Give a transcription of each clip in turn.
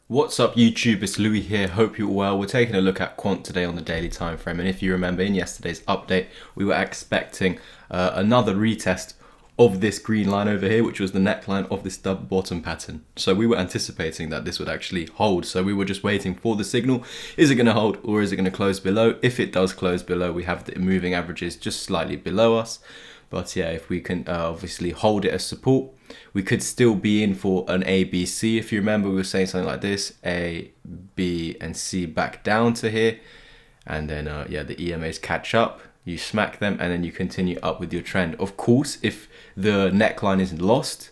What's up YouTube, it's Louis here, hope you're well. We're taking a look at Quant today on the daily time frame, and if you remember in yesterday's update we were expecting another retest of this green line over here, which was the neckline of this double bottom pattern. So we were anticipating that this would actually hold, so we were just waiting for the signal. Is it going to hold or is it going to close below? If it does close below, we have the moving averages just slightly below us. But yeah, if we can obviously hold it as support, we could still be in for an A, B, C. If you remember, we were saying something like this: A, B, and C back down to here. And then, yeah, the EMAs catch up, you smack them, and then you continue up with your trend. Of course, if the neckline is lost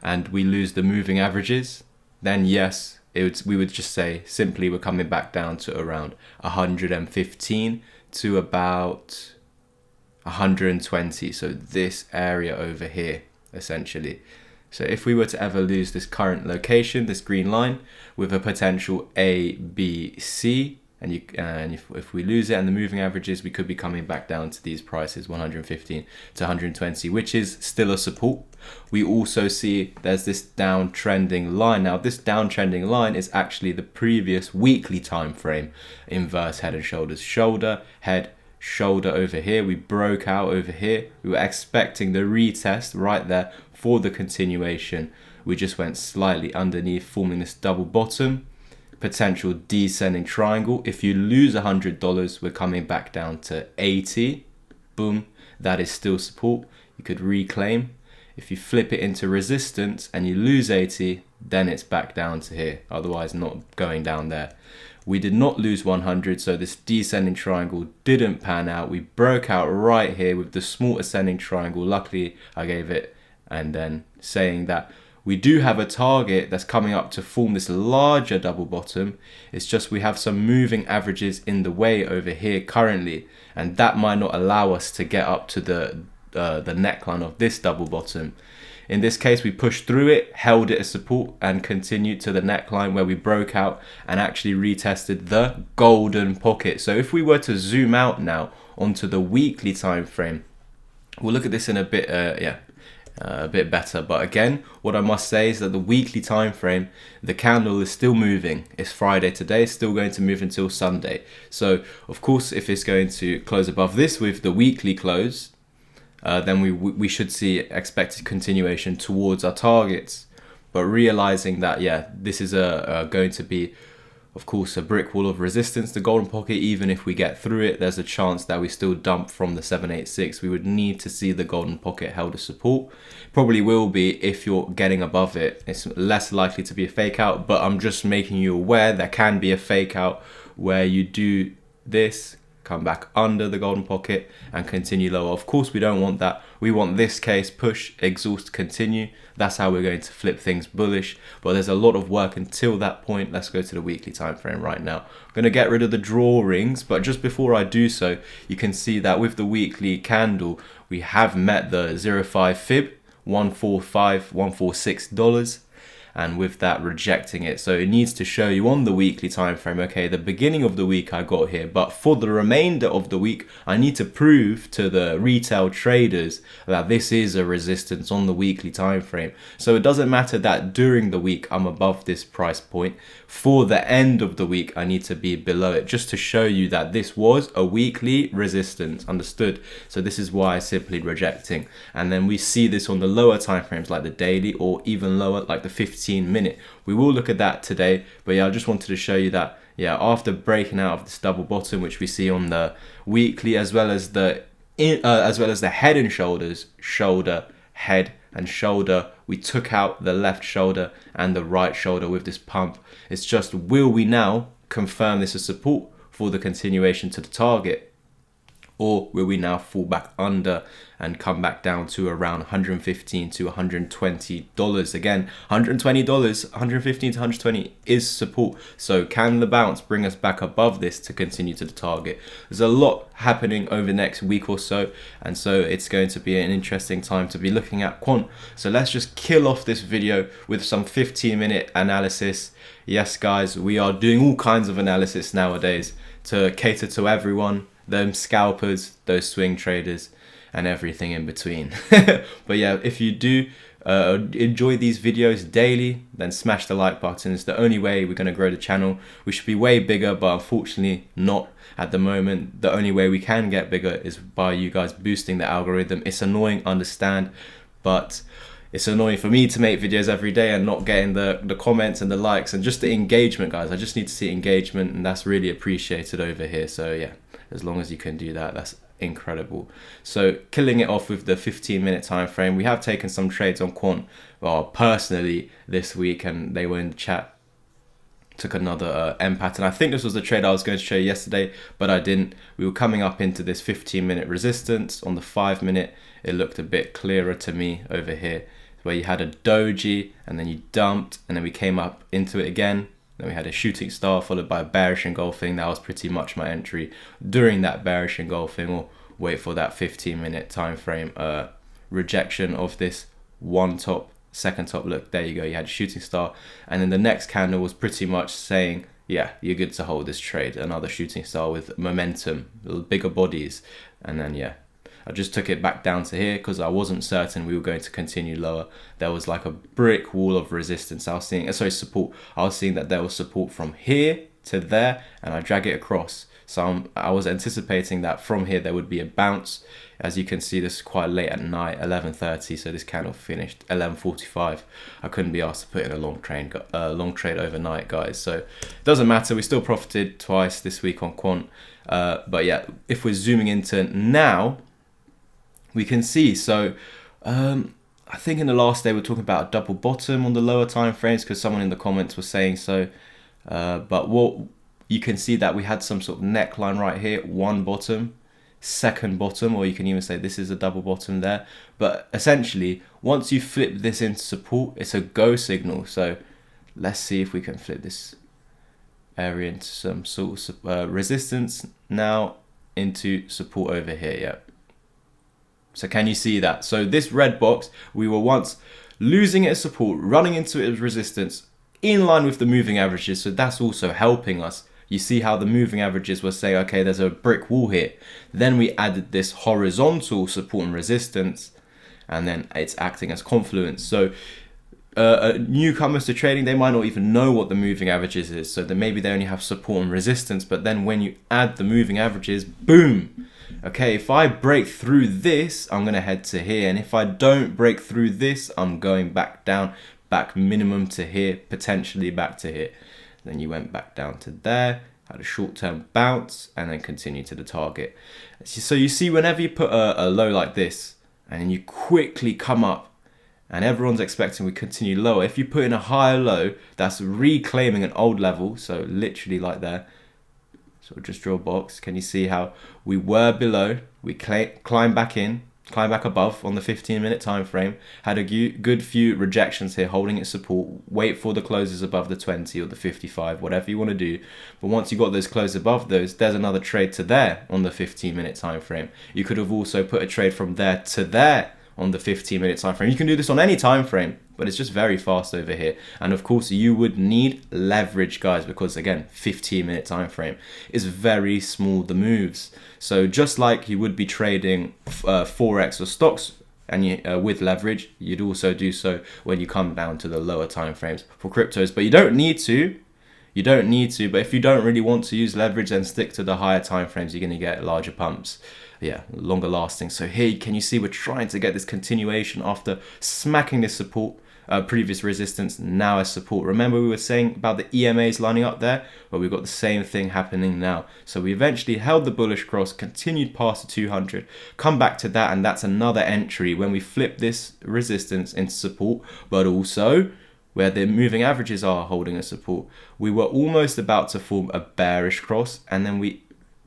and we lose the moving averages, then yes, we would just say simply we're coming back down to around 115 to about 120, so this area over here essentially. So if we were to ever lose this current location, this green line, with a potential A, B, C, and if we lose it and the moving averages, we could be coming back down to these prices, 115 to 120, which is still a support. We also see there's this downtrending line. Now this downtrending line is actually the previous weekly time frame inverse head and shoulders, shoulder, head, shoulder over here. We broke out over here. We were expecting the retest right there for the continuation. We just went slightly underneath, forming this double bottom, potential descending triangle. If you lose $100, we're coming back down to 80. Boom, that is still support. You could reclaim. If you flip it into resistance and you lose 80, then it's back down to here, otherwise not going down there. We did not lose 100, so this descending triangle didn't pan out. We broke out right here with the small ascending triangle. Luckily, I gave it, and then saying that we do have a target that's coming up to form this larger double bottom. It's just we have some moving averages in the way over here currently, and that might not allow us to get up to the neckline of this double bottom. In this case, we pushed through it, held it as support, and continued to the neckline where we broke out and actually retested the golden pocket. So if we were to zoom out now onto the weekly time frame, we'll look at this in a bit, a bit better. But again, what I must say is that the weekly time frame, the candle is still moving. It's Friday today, it's still going to move until Sunday. So of course, if it's going to close above this with the weekly close, then we should see expected continuation towards our targets. But realizing that, yeah, this is going to be, of course, a brick wall of resistance, the golden pocket. Even if we get through it, there's a chance that we still dump from the 786. We would need to see the golden pocket held as support. Probably will be if you're getting above it. It's less likely to be a fake out, but I'm just making you aware there can be a fake out where you do this, come back under the golden pocket and continue lower. Of course, we don't want that. We want this case, push, exhaust, continue. That's how we're going to flip things bullish. But there's a lot of work until that point. Let's go to the weekly time frame right now. I'm going to get rid of the drawings, but just before I do so, you can see that with the weekly candle, we have met the 05 fib, $146. And with that, rejecting it. So it needs to show you on the weekly time frame, okay, the beginning of the week I got here, but for the remainder of the week, I need to prove to the retail traders that this is a resistance on the weekly time frame. So it doesn't matter that during the week I'm above this price point. For the end of the week, I need to be below it, just to show you that this was a weekly resistance. Understood? So this is why simply rejecting. And then we see this on the lower time frames, like the daily, or even lower, like the 15-minute. We will look at that today, but yeah, I just wanted to show you that, yeah, after breaking out of this double bottom, which we see on the weekly, as well as the head and shoulders, shoulder, head and shoulder, we took out the left shoulder and the right shoulder with this pump. It's just, will we now confirm this as support for the continuation to the target? Or will we now fall back under and come back down to around $115 to $120? Again, $120, $115 to $120 is support. So can the bounce bring us back above this to continue to the target? There's a lot happening over the next week or so, and so it's going to be an interesting time to be looking at Quant. So let's just kill off this video with some 15-minute analysis. Yes, guys, we are doing all kinds of analysis nowadays to cater to everyone. Them scalpers, those swing traders, and everything in between. But yeah, if you do enjoy these videos daily, then smash the like button. It's the only way we're going to grow the channel. We should be way bigger, but unfortunately not at the moment. The only way we can get bigger is by you guys boosting the algorithm. It's annoying, understand, but it's annoying for me to make videos every day and not getting the comments and the likes and just the engagement, guys. I just need to see engagement, and that's really appreciated over here. So yeah, as long as you can do that, that's incredible. So killing it off with the 15-minute time frame. We have taken some trades on Quant, well, personally this week, and they were in the chat. Took another M pattern. I think this was the trade I was going to show you yesterday, but I didn't. We were coming up into this 15-minute resistance. On the 5-minute, it looked a bit clearer to me over here, where you had a doji and then you dumped, and then we came up into it again. Then we had a shooting star followed by a bearish engulfing. That was pretty much my entry during that bearish engulfing, or wait for that 15-minute time frame rejection of this one top, second top. Look, there you go. You had a shooting star, and then the next candle was pretty much saying, yeah, you're good to hold this trade. Another shooting star with momentum, bigger bodies, and then yeah, I just took it back down to here because I wasn't certain we were going to continue lower. There was like a brick wall of resistance. I was seeing, sorry, support. I was seeing that there was support from here to there, and I drag it across. So I was anticipating that from here there would be a bounce. As you can see, this is quite late at night, 11:30. So this candle finished 11:45. I couldn't be asked to put in a long trade overnight, guys. So it doesn't matter. We still profited twice this week on Quant. But yeah, if we're zooming into now, we can see. So I think in the last day we're talking about a double bottom on the lower time frames because someone in the comments was saying so. But what you can see that we had some sort of neckline right here, one bottom, second bottom, or you can even say this is a double bottom there. But essentially, once you flip this into support, it's a go signal. So let's see if we can flip this area into some sort of resistance now into support over here. Yeah. So can you see that? So this red box, we were once losing it as support, running into it as resistance, in line with the moving averages. So that's also helping us. You see how the moving averages were saying, okay, there's a brick wall here. Then we added this horizontal support and resistance, and then it's acting as confluence. So newcomers to trading, they might not even know what the moving averages is. So then maybe they only have support and resistance, but then when you add the moving averages, boom. Okay, if I break through this, I'm going to head to here. And if I don't break through this, I'm going back down, back minimum to here, potentially back to here. Then you went back down to there, had a short-term bounce, and then continue to the target. So you see, whenever you put a low like this, and then you quickly come up, and everyone's expecting we continue lower. If you put in a higher low, that's reclaiming an old level. So literally like there. So we'll just draw a box. Can you see how we were below? We climb back in, climb back above on the 15-minute time frame. Had a good few rejections here, holding its support. Wait for the closes above the 20 or the 55, whatever you want to do. But once you got those closes above those, there's another trade to there on the 15-minute time frame. You could have also put a trade from there to there on the 15-minute time frame. You can do this on any time frame, but it's just very fast over here. And of course, you would need leverage, guys, because again, 15-minute time frame is very small, the moves. So just like you would be trading Forex or stocks and you, with leverage, you'd also do so when you come down to the lower time frames for cryptos. But you don't need to. You don't need to, but if you don't really want to use leverage, then stick to the higher time frames. You're going to get larger pumps. Yeah, longer lasting. So here, can you see we're trying to get this continuation after smacking this support, previous resistance, now as support. Remember we were saying about the EMAs lining up there? Well, we've got the same thing happening now. So we eventually held the bullish cross, continued past the 200, come back to that, and that's another entry when we flip this resistance into support, but also where the moving averages are holding a support. We were almost about to form a bearish cross, and then we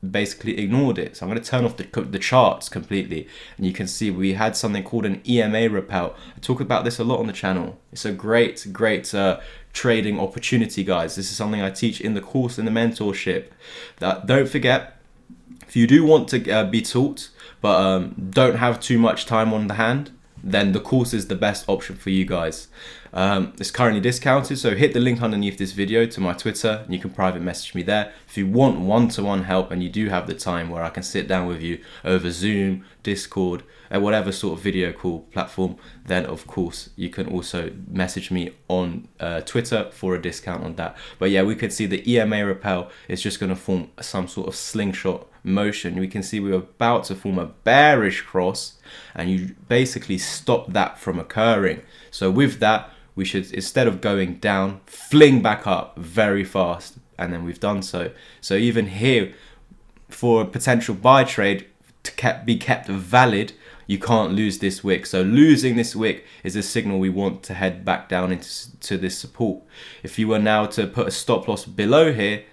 basically ignored it. So I'm going to turn off the charts completely, and you can see we had something called an EMA repel. I talk about this a lot on the channel. It's a great trading opportunity, guys. This is something I teach in the course, in the mentorship. That don't forget, if you do want to be taught but don't have too much time on the hand, then the course is the best option for you guys. It's currently discounted, so hit the link underneath this video to my Twitter and you can private message me there. If you want one-to-one help and you do have the time where I can sit down with you over Zoom, Discord, whatever sort of video call platform, then of course you can also message me on Twitter for a discount on that. But yeah, we could see the EMA repel is just going to form some sort of slingshot motion. We can see we're about to form a bearish cross, and you basically stop that from occurring. So with that, we should, instead of going down, fling back up very fast, and then we've done so. So even here, for a potential buy trade to be kept valid, you can't lose this wick. So losing this wick is a signal we want to head back down into this support. If you were now to put a stop loss below here,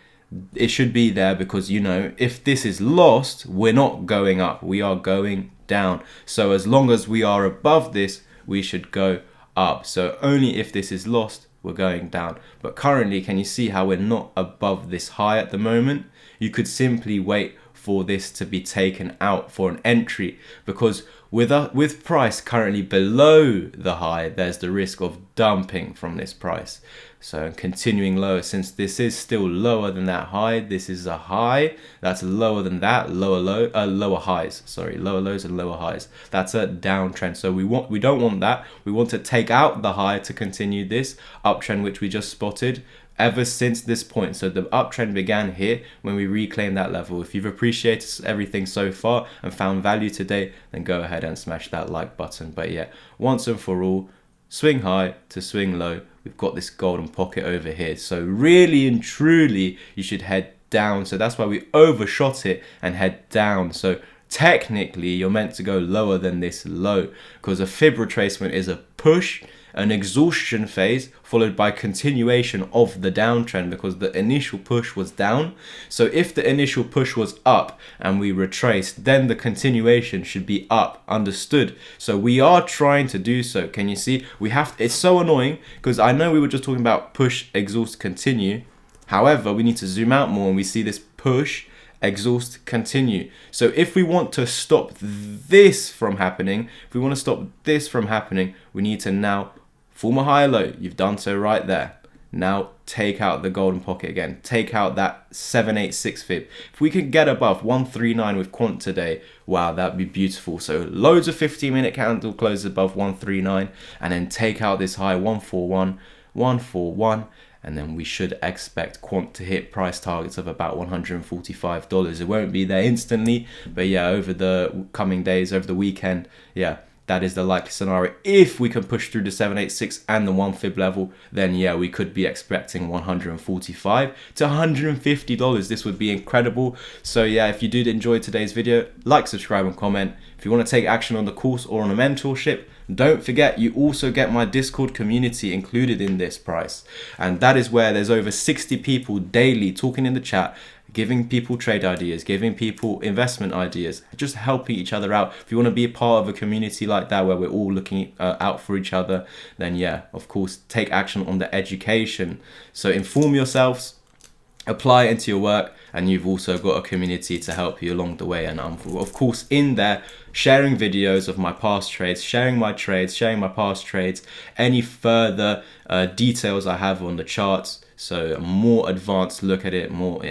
it should be there, because you know, if this is lost, we're not going up, we are going down. So as long as we are above this, we should go up. So only if this is lost, we're going down. But currently, can you see how we're not above this high at the moment? You could simply wait for this to be taken out for an entry, because with price currently below the high, there's the risk of dumping from this price. So continuing lower, since this is still lower than that high, this is a high that's lower than that, lower highs, sorry, lower lows and lower highs. That's a downtrend. So we don't want that. We want to take out the high to continue this uptrend which we just spotted ever since this point. So the uptrend began here when we reclaimed that level. If you've appreciated everything so far and found value today, then go ahead and smash that like button. But yeah, once and for all, swing high to swing low, we've got this golden pocket over here. So really and truly, you should head down. So that's why we overshot it and head down. So technically, you're meant to go lower than this low, because a fib retracement is a push, an exhaustion phase, followed by continuation of the downtrend, because the initial push was down. So if the initial push was up and we retraced, then the continuation should be up, understood? So we are trying to do so. Can you see? It's so annoying, because I know we were just talking about push, exhaust, continue. However, we need to zoom out more and we see this push, exhaust, continue. So if we want to stop this from happening, we need to now form a higher low. You've done so right there. Now take out the golden pocket again. Take out that 786 fib. If we could get above 139 with Quant today, wow, that'd be beautiful. So loads of 15-minute candle closes above 139, and then take out this high 141, 141. And then we should expect Quant to hit price targets of about $145. It won't be there instantly, but yeah, over the coming days, over the weekend, yeah, that is the likely scenario. If we can push through the 786 and the 1 fib level, then yeah, we could be expecting $145 to $150. This would be incredible. So yeah, if you did enjoy today's video, like, subscribe and comment. If you want to take action on the course or on a mentorship, don't forget you also get my Discord community included in this price. And that is where there's over 60 people daily talking in the chat, giving people trade ideas, giving people investment ideas, just helping each other out. If you want to be a part of a community like that where we're all looking out for each other, then yeah, of course, take action on the education. So inform yourselves, apply it into your work, and you've also got a community to help you along the way. And I'm of course in there sharing videos of my past trades, sharing my trades, sharing my past trades, any further details I have on the charts. So a more advanced look at it, more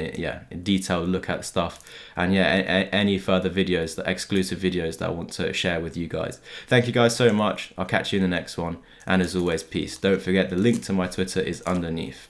detailed look at stuff, and yeah, any further videos, the exclusive videos that I want to share with you guys. Thank you guys so much. I'll catch you in the next one, and as always, peace. Don't forget the link to my Twitter is underneath.